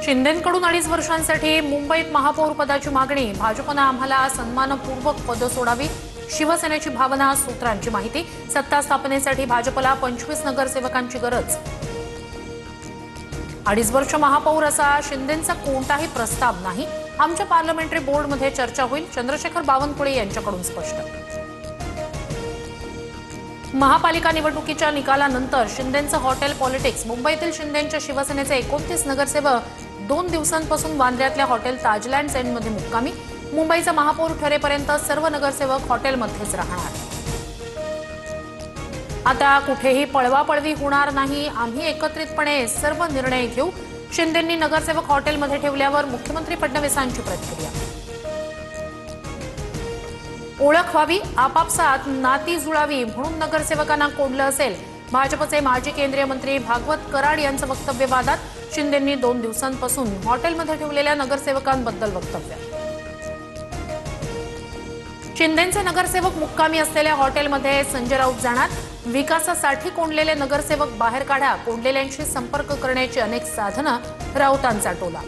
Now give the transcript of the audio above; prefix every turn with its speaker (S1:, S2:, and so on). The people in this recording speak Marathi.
S1: शिंदेंकडून 2.5 वर्षांसाठी मुंबईत महापौर पदाची मागणी। भाजपनं आम्हाला सन्मानपूर्वक पद सोडावी, शिवसेनेची भावना। सूत्रांची माहिती, सत्ता स्थापनेसाठी भाजपला 25 नगरसेवकांची गरज। 2.5 वर्ष महापौर असा शिंदेंचा कोणताही प्रस्ताव नाही। आमच्या पार्लमेंटरी बोर्डमध्ये चर्चा होईल, चंद्रशेखर बावनकुळे यांच्याकडून स्पष्ट। महापालिका निवडणुकीच्या निकालानंतर शिंदेंचं हॉटेल पॉलिटिक्स। मुंबईतील शिंदेंच्या शिवसेनेचे 29 नगरसेवक 2 दिवसांपासून वांद्र्यातल्या हॉटेल ताजलँड एंडमध्ये मुक्कामी। मुंबईचा महापौर ठरेपर्यंत सर्व नगरसेवक हॉटेलमध्येच राहणार। आता कुठेही पळवापळवी होणार नाही, आम्ही एकत्रितपणे सर्व निर्णय घेऊ। शिंदेंनी नगरसेवक हॉटेलमध्ये ठेवल्यावर मुख्यमंत्री फडणवीसांची प्रतिक्रिया। ओळख व्हावी, आपापसात नाती जुळावी म्हणून नगरसेवकांना कोंडलं असेल। भाजपचे माजी केंद्रीय मंत्री भागवत कराड यांचं वक्तव्य वादात। शिंदेंनी 2 दिवसांपासून हॉटेलमध्ये ठेवलेल्या नगरसेवकांबद्दल वक्तव्य। शिंदेंचे नगरसेवक मुक्कामी असलेल्या हॉटेलमध्ये संजय राऊत जाणार। विकासासाठी कोंडलेले नगरसेवक बाहेर काढा, कोंडलेल्यांशी संपर्क करण्याची अनेक साधनं, राऊतांचा टोला।